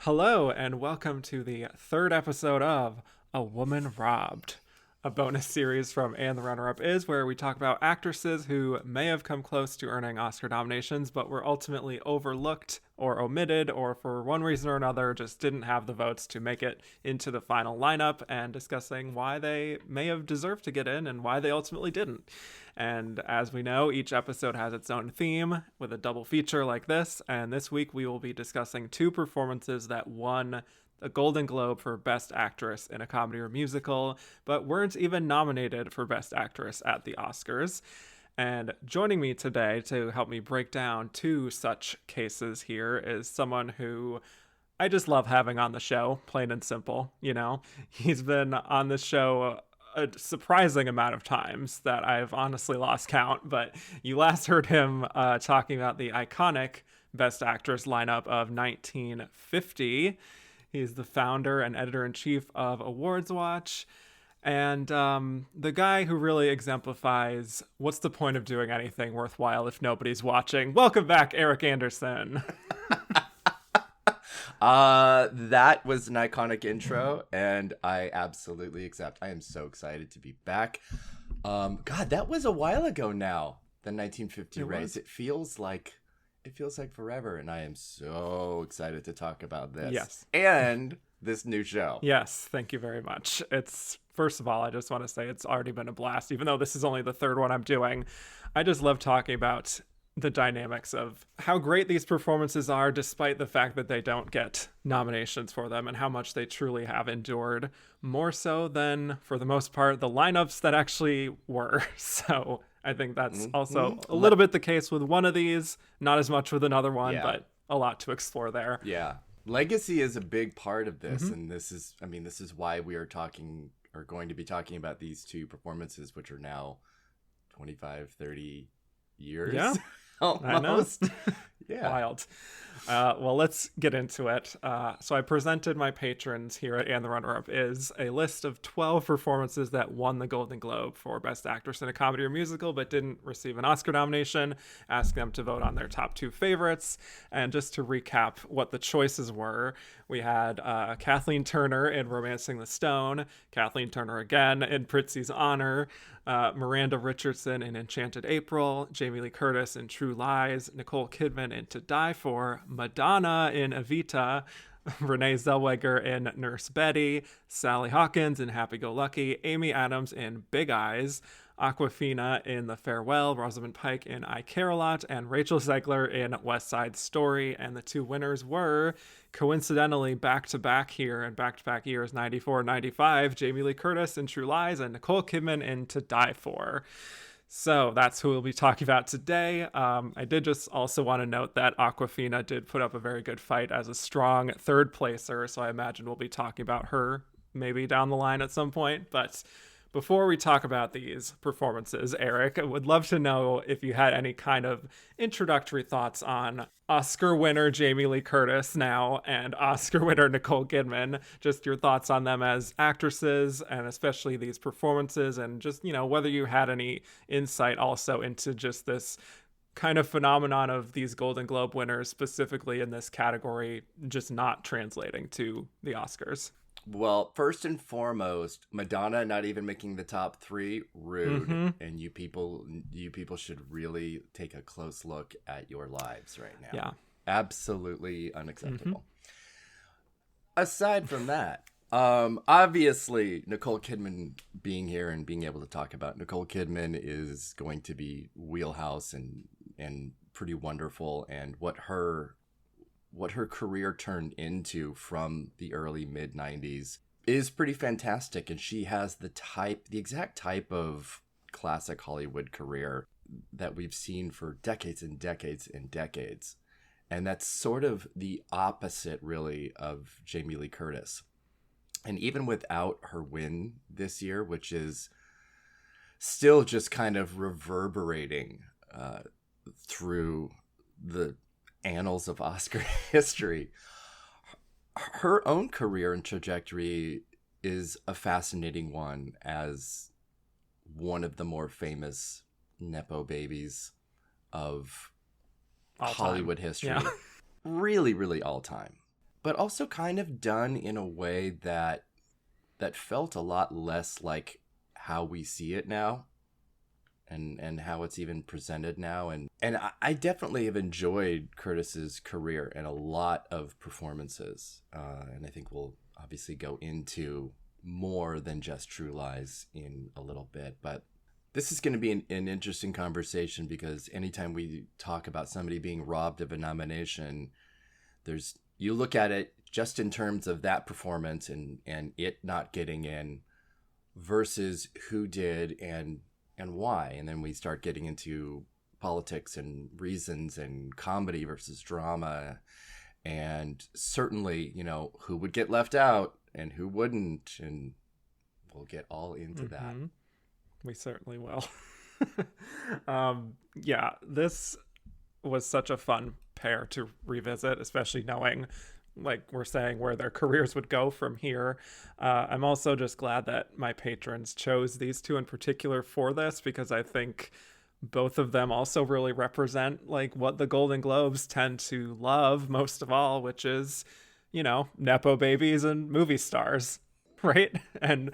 Hello, and welcome to the third episode of A Woman Robbed, a bonus series from And the Runner Up Is, where we talk about actresses who may have come close to earning Oscar nominations, but were ultimately overlooked or omitted, or for one reason or another just didn't have the votes to make it into the final lineup, and discussing why they may have deserved to get in and why they ultimately didn't. And as we know, each episode has its own theme with a double feature like this, and this week we will be discussing two performances that won a Golden Globe for Best Actress in a Comedy or Musical, but weren't even nominated for Best Actress at the Oscars. And joining me today to help me break down two such cases here is someone who I just love having on the show, plain and simple. He's been on this show a surprising amount of times that I've honestly lost count, but you last heard him talking about the iconic Best Actress lineup of 1950. He's the founder and editor-in-chief of Awards Watch, and the guy who really exemplifies what's the point of doing anything worthwhile if nobody's watching. Welcome back, Erik Anderson. That was an iconic intro, and I absolutely accept. I am so excited to be back. God, that was a while ago now, the 1950 race. It feels like forever, and I am so excited to talk about this. Yes. And this new show. Yes, thank you very much. First of all, I just want to say it's already been a blast. Even though this is only the third one I'm doing, I just love talking about the dynamics of how great these performances are, despite the fact that they don't get nominations for them, and how much they truly have endured, more so than, for the most part, the lineups that actually were. So I think that's also a little bit the case with one of these, not as much with another one, but a lot to explore there. Yeah. Legacy is a big part of this, and this is why we are going to be talking about these two performances, which are now 25, 30 years. Yeah. Almost. I know. Yeah. Wild. Well, let's get into it. So I presented my patrons here at And the Runner Up Is a list of 12 performances that won the Golden Globe for Best Actress in a Comedy or Musical but didn't receive an Oscar nomination, ask them to vote on their top two favorites. And just to recap what the choices were, we had Kathleen Turner in Romancing the Stone, Kathleen Turner again in Prizzi's Honor, Miranda Richardson in Enchanted April, Jamie Lee Curtis in True Lies, Nicole Kidman in To Die For, Madonna in Evita, Renee Zellweger in Nurse Betty, Sally Hawkins in Happy Go Lucky, Amy Adams in Big Eyes, Awkwafina in The Farewell, Rosamund Pike in I Care a Lot, and Rachel Zegler in West Side Story. And the two winners were, coincidentally, back-to-back here and back-to-back years, 94 and 95, Jamie Lee Curtis in True Lies and Nicole Kidman in To Die For. So that's who we'll be talking about today. I did just also want to note that Awkwafina did put up a very good fight as a strong third placer, so I imagine we'll be talking about her maybe down the line at some point. But before we talk about these performances, Erik, I would love to know if you had any kind of introductory thoughts on Oscar winner Jamie Lee Curtis now and Oscar winner Nicole Kidman. Just your thoughts on them as actresses and especially these performances, and just, whether you had any insight also into just this kind of phenomenon of these Golden Globe winners, specifically in this category, just not translating to the Oscars. Well, first and foremost, Madonna not even making the top three, rude. And you people should really take a close look at your lives right now. Yeah. Absolutely unacceptable. Aside from that, obviously Nicole Kidman being here and being able to talk about Nicole Kidman is going to be wheelhouse and pretty wonderful, and what her career turned into from the early mid 90s is pretty fantastic. And she has the exact type of classic Hollywood career that we've seen for decades and decades and decades. And that's sort of the opposite, really, of Jamie Lee Curtis. And even without her win this year, which is still just kind of reverberating through the annals of Oscar history, her own career and trajectory is a fascinating one as one of the more famous Nepo babies of All Hollywood time. history. Yeah. Really, really all time. but also kind of done in a way that felt a lot less like how we see it now, and how it's even presented now. And I definitely have enjoyed Curtis's career and a lot of performances, and I think we'll obviously go into more than just True Lies in a little bit. But this is going to be an interesting conversation, because anytime we talk about somebody being robbed of a nomination, you look at it just in terms of that performance and it not getting in versus who did and why. And then we start getting into politics and reasons and comedy versus drama, and certainly, who would get left out and who wouldn't. And we'll get all into that. We certainly will. Yeah, this was such a fun pair to revisit, especially knowing, like we're saying, where their careers would go from here. I'm also just glad that my patrons chose these two in particular for this, because I think both of them also really represent like what the Golden Globes tend to love most of all, which is, Nepo babies and movie stars. Right? And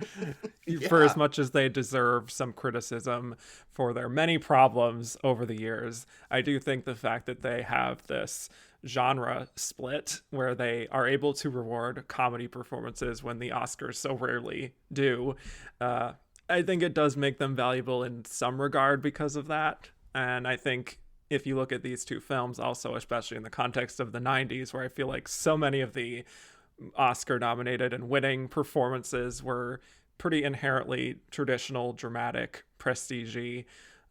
Yeah. for as much as they deserve some criticism for their many problems over the years, I do think the fact that they have this genre split where they are able to reward comedy performances when the Oscars so rarely do, I think it does make them valuable in some regard because of that. And I think if you look at these two films also, especially in the context of the 90s, where I feel like so many of the Oscar nominated and winning performances were pretty inherently traditional, dramatic, prestige-y.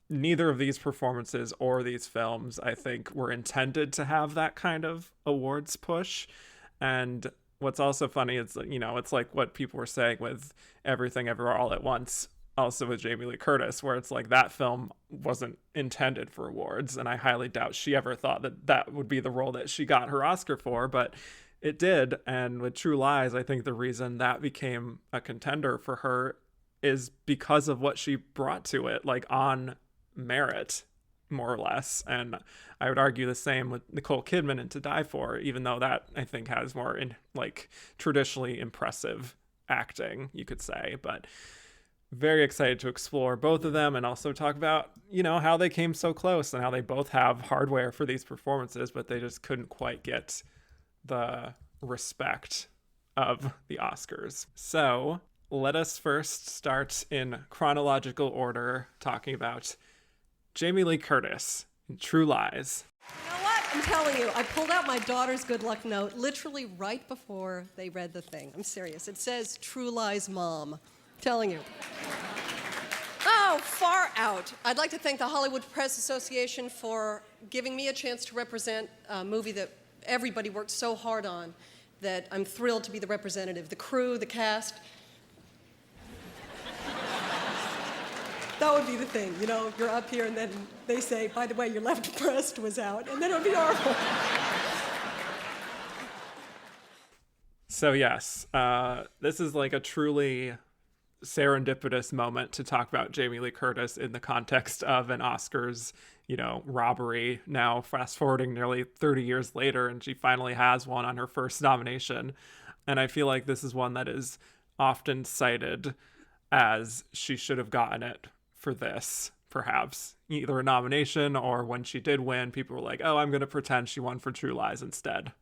Neither of these performances or these films, I think, were intended to have that kind of awards push. And what's also funny is, it's like what people were saying with Everything Everywhere All at Once, also with Jamie Lee Curtis, where it's like that film wasn't intended for awards. And I highly doubt she ever thought that that would be the role that she got her Oscar for, but it did. And with True Lies, I think the reason that became a contender for her is because of what she brought to it, like on merit, more or less. And I would argue the same with Nicole Kidman in To Die For, even though that I think has more like traditionally impressive acting, you could say. But very excited to explore both of them and also talk about, how they came so close and how they both have hardware for these performances, but they just couldn't quite get the respect of the Oscars. So let us first start in chronological order, talking about Jamie Lee Curtis in True Lies. You know what? I'm telling you, I pulled out my daughter's good luck note literally right before they read the thing. I'm serious. It says True Lies Mom. I'm telling you. Oh, far out. I'd like to thank the Hollywood Press Association for giving me a chance to represent a movie that everybody worked so hard on, that I'm thrilled to be the representative. The crew, the cast. That would be the thing, you're up here and then they say, by the way, your left breast was out, and then it would be horrible. So yes, this is like a truly serendipitous moment to talk about Jamie Lee Curtis in the context of an Oscars robbery. Now fast forwarding nearly 30 years later, and she finally has one on her first nomination. And I feel like this is one that is often cited as she should have gotten it for this, perhaps either a nomination, or when she did win, people were like, oh, I'm going to pretend she won for True Lies instead.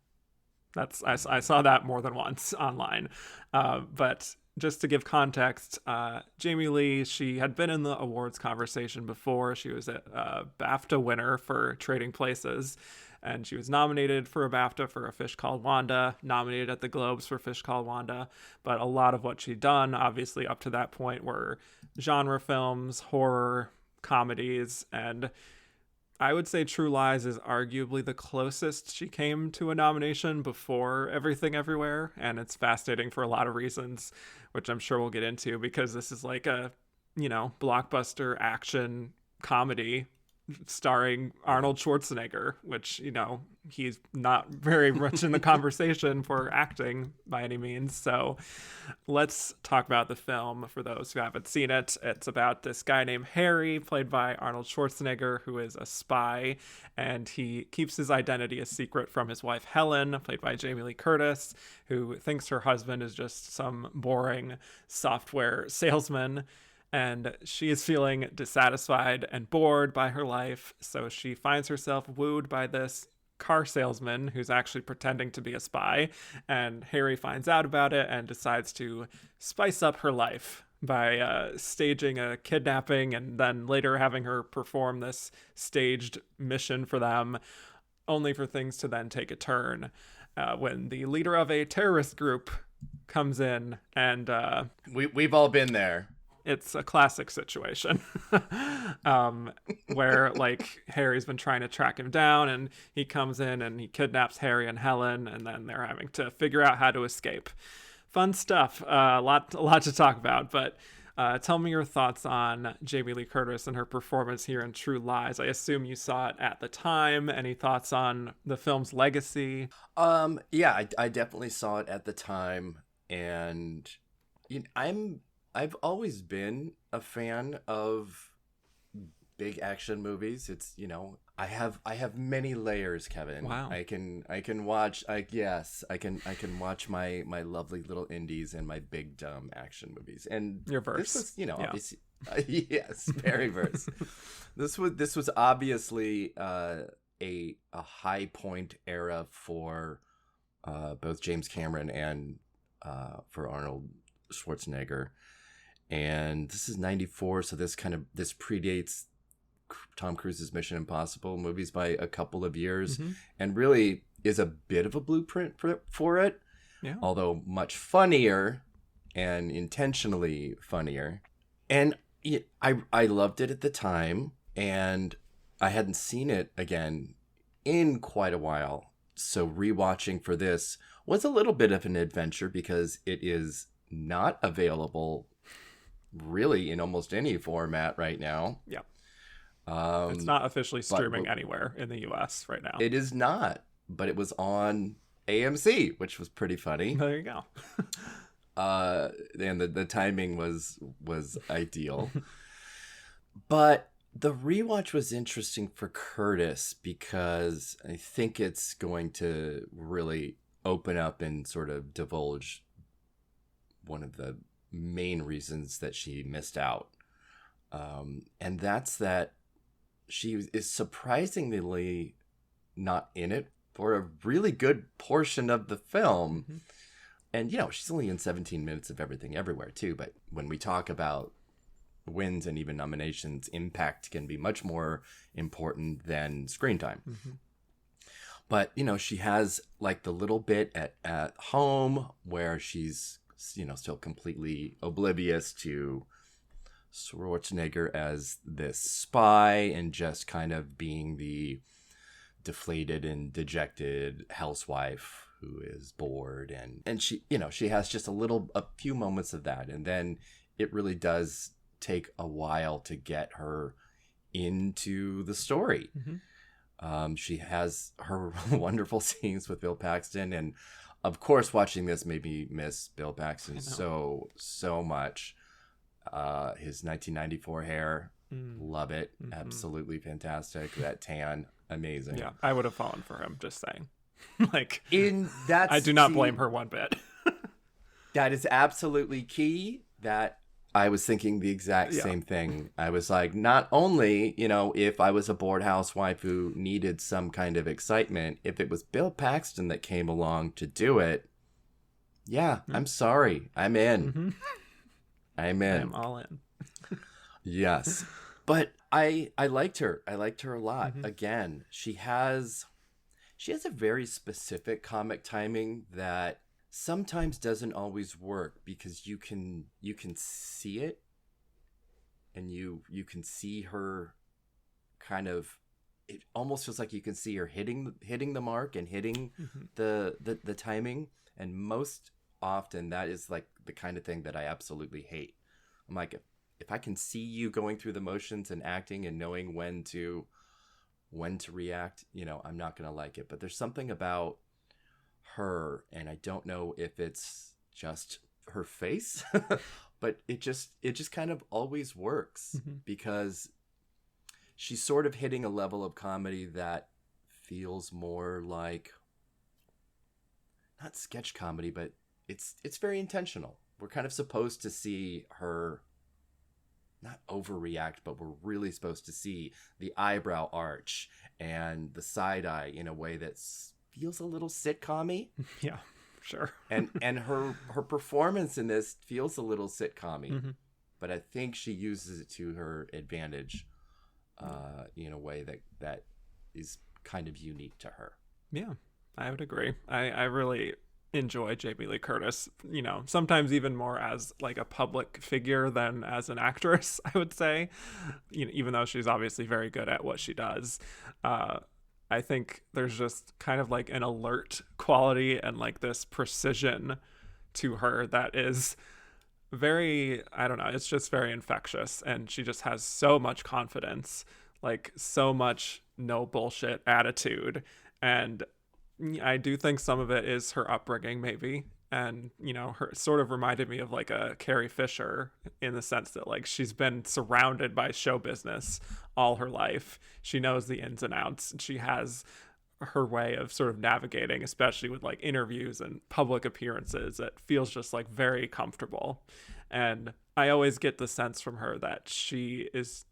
I saw that more than once online. But just to give context, Jamie Lee, she had been in the awards conversation before. She was a BAFTA winner for Trading Places, and she was nominated for a BAFTA for A Fish Called Wanda, nominated at the Globes for Fish Called Wanda. But a lot of what she'd done, obviously up to that point, were genre films, horror, comedies, and I would say True Lies is arguably the closest she came to a nomination before Everything Everywhere, and it's fascinating for a lot of reasons, which I'm sure we'll get into, because this is like a, blockbuster action comedy starring Arnold Schwarzenegger, which, he's not very much in the conversation for acting by any means. So let's talk about the film for those who haven't seen it. It's about this guy named Harry, played by Arnold Schwarzenegger, who is a spy, and he keeps his identity a secret from his wife Helen, played by Jamie Lee Curtis, who thinks her husband is just some boring software salesman. And she is feeling dissatisfied and bored by her life, so she finds herself wooed by this car salesman who's actually pretending to be a spy. And Harry finds out about it and decides to spice up her life by staging a kidnapping and then later having her perform this staged mission for them, only for things to then take a turn when the leader of a terrorist group comes in and... We've all been there. It's a classic situation where like Harry's been trying to track him down and he comes in and he kidnaps Harry and Helen, and then they're having to figure out how to escape. Fun stuff. A lot to talk about, but tell me your thoughts on Jamie Lee Curtis and her performance here in True Lies. I assume you saw it at the time. Any thoughts on the film's legacy? Yeah, I definitely saw it at the time, and I've always been a fan of big action movies. It's, I have many layers, Kevin. Wow. I can watch I can watch my lovely little indies and my big dumb action movies. And your verse. This was, obviously yes, very verse. This was obviously a high point era for both James Cameron and for Arnold Schwarzenegger. And this is 94, so this predates Tom Cruise's Mission Impossible movies by a couple of years, and really is a bit of a blueprint for it, although much funnier and intentionally funnier. And I loved it at the time, and I hadn't seen it again in quite a while, so rewatching for this was a little bit of an adventure because it is not available really in almost any format right now. Yeah. It's not officially streaming anywhere in the US right now. It is not, but it was on AMC, which was pretty funny. There you go. And the timing was ideal. But the rewatch was interesting for Curtis because I think it's going to really open up and sort of divulge one of the main reasons that she missed out. And that's that she is surprisingly not in it for a really good portion of the film. Mm-hmm. And, she's only in 17 minutes of Everything Everywhere, too. But when we talk about wins and even nominations, impact can be much more important than screen time. Mm-hmm. But, she has like the little bit at home where she's, still completely oblivious to Schwarzenegger as this spy and just kind of being the deflated and dejected housewife who is bored. And she, she has just a few moments of that. And then it really does take a while to get her into the story. Mm-hmm. She has her wonderful scenes with Bill Paxton, and of course, watching this made me miss Bill Paxton so much. His 1994 hair, love it. Mm-hmm. Absolutely fantastic. That tan, amazing. Yeah, I would have fallen for him, just saying. I do not blame her one bit. That is absolutely key. That I was thinking the exact same thing. I was like, not only, if I was a bored housewife who needed some kind of excitement, if it was Bill Paxton that came along to do it, I'm sorry. I'm in. Mm-hmm. I'm in. I'm all in. Yes. But I liked her. I liked her a lot. Mm-hmm. Again, she has a very specific comic timing that sometimes doesn't always work because you can see it, and you can see her kind of, it almost feels like you can see her hitting the mark and hitting the timing. And most often that is like the kind of thing that I absolutely hate. I'm like, if I can see you going through the motions and acting and knowing when to react, I'm not going to like it. But there's something about her, and I don't know if it's just her face, but it just kind of always works because she's sort of hitting a level of comedy that feels more like not sketch comedy, but it's very intentional. We're kind of supposed to see her not overreact, but we're really supposed to see the eyebrow arch and the side eye in a way that feels a little sitcom-y. Yeah, sure. and her performance in this feels a little sitcom-y, but I think she uses it to her advantage in a way that is kind of unique to her. Yeah, I would agree. I really enjoy Jamie Lee Curtis, sometimes even more as like a public figure than as an actress, I would say, even though she's obviously very good at what she does. I think there's just kind of like an alert quality and like this precision to her that is very, I don't know, it's just very infectious. And she just has so much confidence, like so much no bullshit attitude. And I do think some of it is her upbringing, maybe. And, her sort of reminded me of like a Carrie Fisher in the sense that like she's been surrounded by show business all her life. She knows the ins and outs. And she has her way of sort of navigating, especially with like interviews and public appearances, that feels just like very comfortable. And I always get the sense from her that she's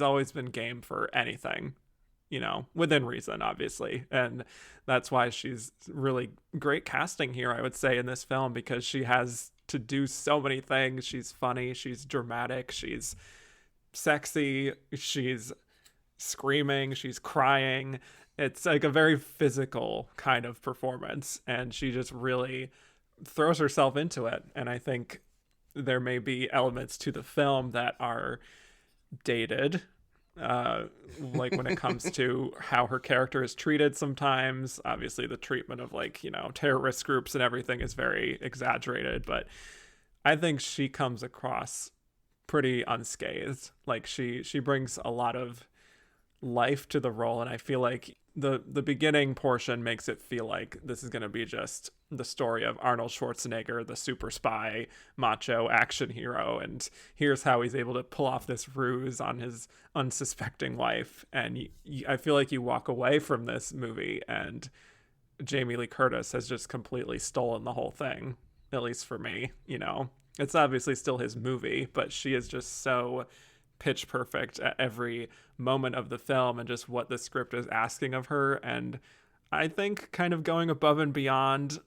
always been game for anything, within reason, obviously. And that's why she's really great casting here, I would say, in this film, because she has to do so many things. She's funny, she's dramatic, she's sexy, she's screaming, she's crying. It's like a very physical kind of performance, and she just really throws herself into it. And I think there may be elements to the film that are dated, like when it comes to how her character is treated sometimes. Obviously the treatment of like, terrorist groups and everything is very exaggerated, but I think she comes across pretty unscathed. Like she brings a lot of life to the role, and I feel like the beginning portion makes it feel like this is going to be just the story of Arnold Schwarzenegger, the super spy, macho action hero, and here's how he's able to pull off this ruse on his unsuspecting wife. And I feel like you walk away from this movie and Jamie Lee Curtis has just completely stolen the whole thing, at least for me. It's obviously still his movie, but she is just so pitch perfect at every moment of the film and just what the script is asking of her. And I think kind of going above and beyond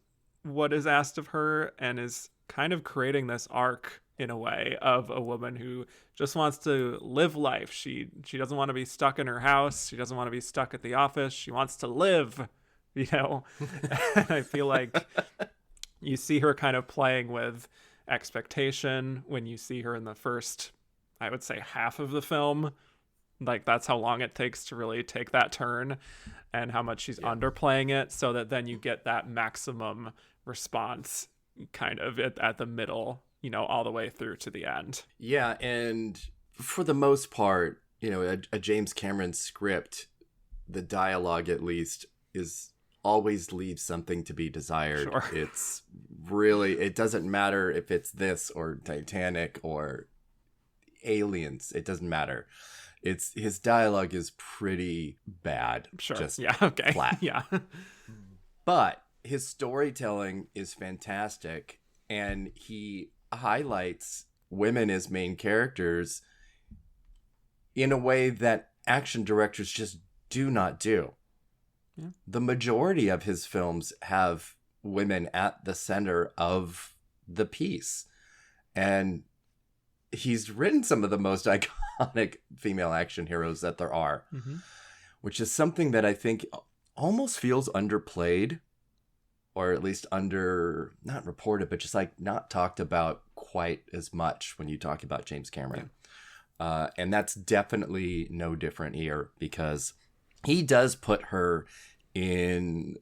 what is asked of her, and is kind of creating this arc in a way of a woman who just wants to live life. She doesn't want to be stuck in her house. She doesn't want to be stuck at the office. She wants to live, And I feel like you see her kind of playing with expectation when you see her in the first, I would say, half of the film. Like that's how long it takes to really take that turn, and how much she's underplaying it, so that then you get that maximum response kind of at the middle, all the way through to the end. Yeah, and for the most part, a James Cameron script, the dialogue at least is always leaves something to be desired. Sure. It's really, it doesn't matter if it's this or Titanic or Aliens, it doesn't matter. It's his dialogue is pretty bad. Sure. Just yeah. Okay. flat. Yeah. But his storytelling is fantastic, and he highlights women as main characters in a way that action directors just do not do. Yeah. The majority of his films have women at the center of the piece, and he's written some of the most iconic female action heroes that there are, which is something that I think almost feels underplayed, or at least not reported, but just like not talked about quite as much when you talk about James Cameron. Yeah. And that's definitely no different here, because he does put her in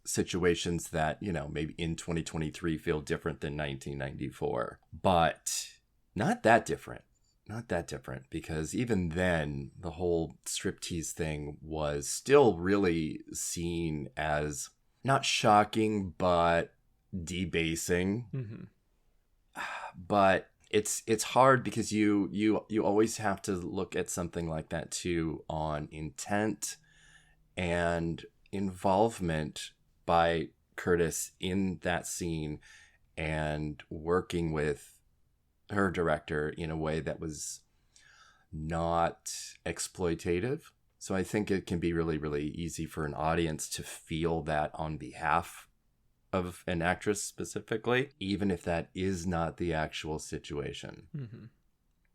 situations that, maybe in 2023 feel different than 1994, but not that different. not that different, because even then the whole striptease thing was still really seen as not shocking but debasing. Mm-hmm. But it's hard because you always have to look at something like that too on intent and involvement by Curtis in that scene and working with her director in a way that was not exploitative. So I think it can be really, really easy for an audience to feel that on behalf of an actress specifically, even if that is not the actual situation. Mm-hmm.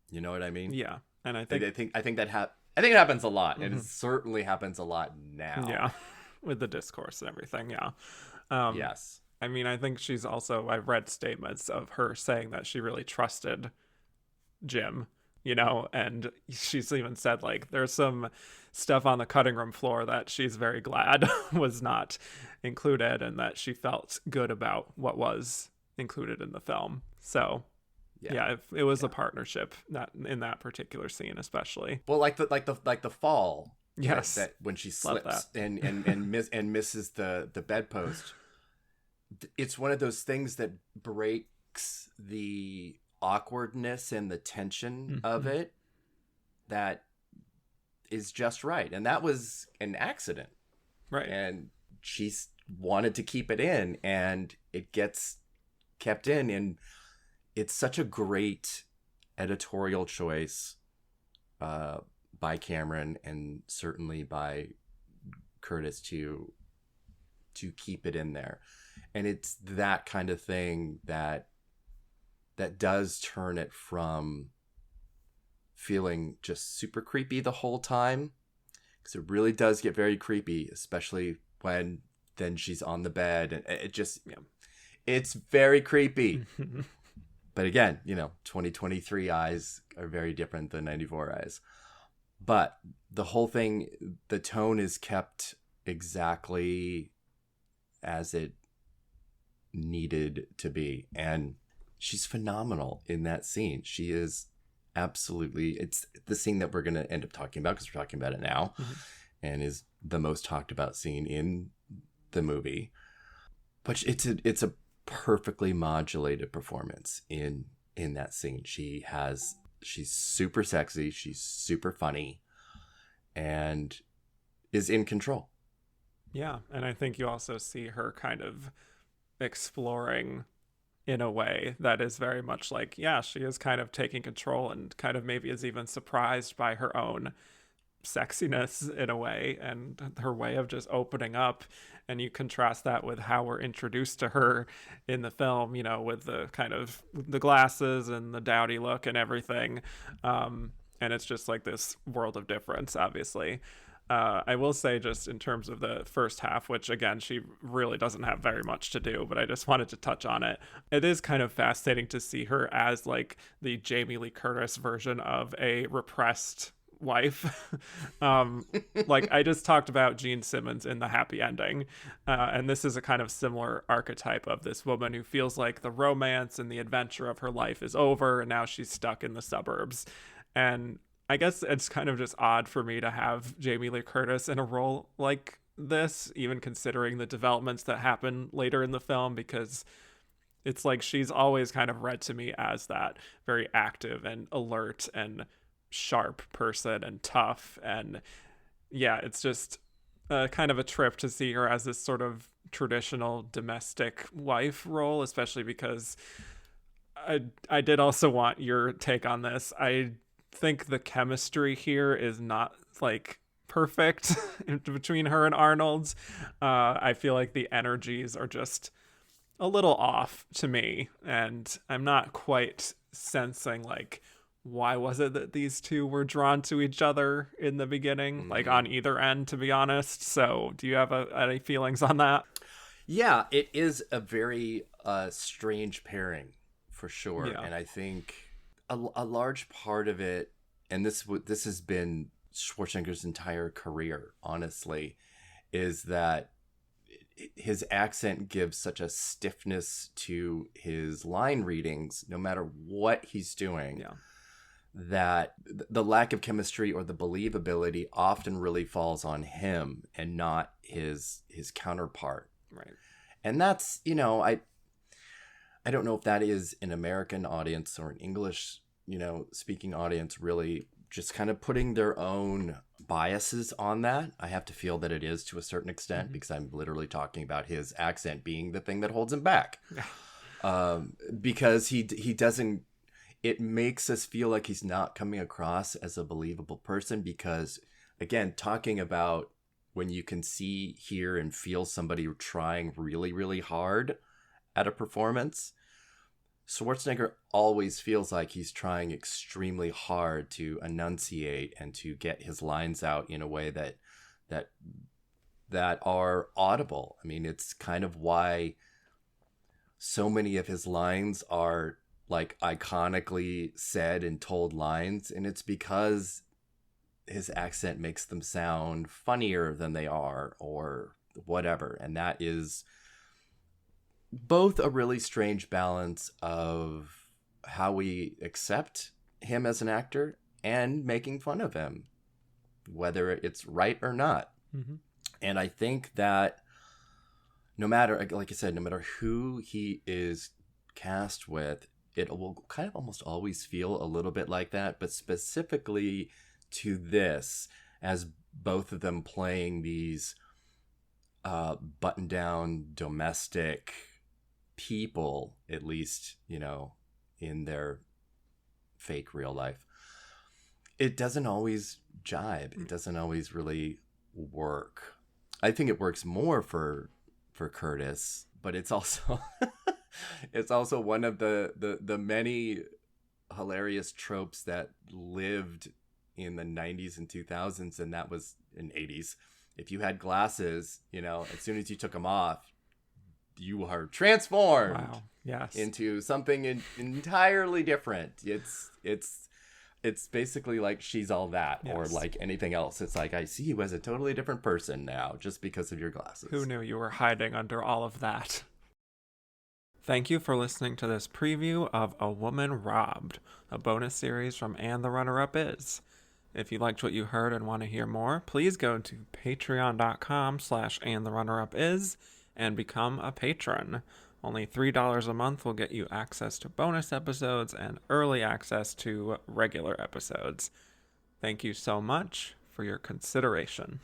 You know what I mean? Yeah, and I I think think it happens a lot, and Mhm. it certainly happens a lot now. yeah, with the discourse and everything. Yeah. Yes. I mean, I think she's also, I've read statements of her saying that she really trusted Jim, and she's even said, like, there's some stuff on the cutting room floor that she's very glad was not included, and that she felt good about what was included in the film. So yeah, it was a partnership, not in that particular scene especially. Well, like the fall. Yes. That when she slips and misses the bedpost. It's one of those things that breaks the awkwardness and the tension of it that is just right. And that was an accident. Right. And she wanted to keep it in, and it gets kept in. And it's such a great editorial choice by Cameron and certainly by Curtis to keep it in there. And it's that kind of thing that does turn it from feeling just super creepy the whole time, because it really does get very creepy, especially when then she's on the bed, and it just it's very creepy. But again, 2023 eyes are very different than 94 eyes. But the whole thing, the tone is kept exactly as it needed to be. And she's phenomenal in that scene. She is absolutely, it's the scene that we're going to end up talking about because we're talking about it now, and is the most talked about scene in the movie. But it's a perfectly modulated performance in that scene. She's super sexy, she's super funny, and is in control. Yeah, and I think you also see her kind of exploring in a way that is very much like, yeah, she is kind of taking control and kind of maybe is even surprised by her own sexiness in a way, and her way of just opening up. And you contrast that with how we're introduced to her in the film, with the kind of the glasses and the dowdy look and everything. And it's just like this world of difference, obviously. I will say, just in terms of the first half, which again, she really doesn't have very much to do, but I just wanted to touch on it. It is kind of fascinating to see her as like the Jamie Lee Curtis version of a repressed wife. Like I just talked about Gene Simmons in The Happy Ending, and this is a kind of similar archetype of this woman who feels like the romance and the adventure of her life is over, and now she's stuck in the suburbs. And I guess it's kind of just odd for me to have Jamie Lee Curtis in a role like this, even considering the developments that happen later in the film, because it's like she's always kind of read to me as that very active and alert and sharp person and tough. And yeah, it's just kind of a trip to see her as this sort of traditional domestic wife role, especially because I did also want your take on this. I think the chemistry here is not like perfect between her and Arnold. I feel like the energies are just a little off to me, and I'm not quite sensing like why was it that these two were drawn to each other in the beginning, like on either end, to be honest. So do you have any feelings on that? Yeah, it is a very strange pairing for sure. Yeah. And I think a large part of it, and this has been Schwarzenegger's entire career, honestly, is that his accent gives such a stiffness to his line readings, no matter what he's doing, that the lack of chemistry or the believability often really falls on him and not his counterpart. Right. And that's, you know, I don't know if that is an American audience or an English, you know, speaking audience really just kind of putting their own biases on that. I have to feel that it is to a certain extent because I'm literally talking about his accent being the thing that holds him back. Because he doesn't, it makes us feel like he's not coming across as a believable person because, again, talking about when you can see, hear, and feel somebody trying really, really hard at a performance, Schwarzenegger always feels like he's trying extremely hard to enunciate and to get his lines out in a way that are audible. I mean, it's kind of why so many of his lines are like iconically said and told lines, and it's because his accent makes them sound funnier than they are or whatever. And that is both a really strange balance of how we accept him as an actor and making fun of him, whether it's right or not. And I think that no matter, like I said, no matter who he is cast with, it will kind of almost always feel a little bit like that, but specifically to this, as both of them playing these button-down domestic people, at least, you know, in their fake real life, it doesn't always jibe. It doesn't always really work. I think it works more for Curtis, but it's also it's also one of the many hilarious tropes that lived in the 90s and 2000s, and that was in 80s. If you had glasses, you know, as soon as you took them off, you are transformed into something entirely different. It's basically like She's All That, or like anything else. It's like, I see you as a totally different person now just because of your glasses. Who knew you were hiding under all of that? Thank you for listening to this preview of A Woman Robbed, a bonus series from And the Runner-Up Is. If you liked what you heard and want to hear more, please go to patreon.com/andtherunnerupis and become a patron. Only $3 a month will get you access to bonus episodes and early access to regular episodes. Thank you so much for your consideration.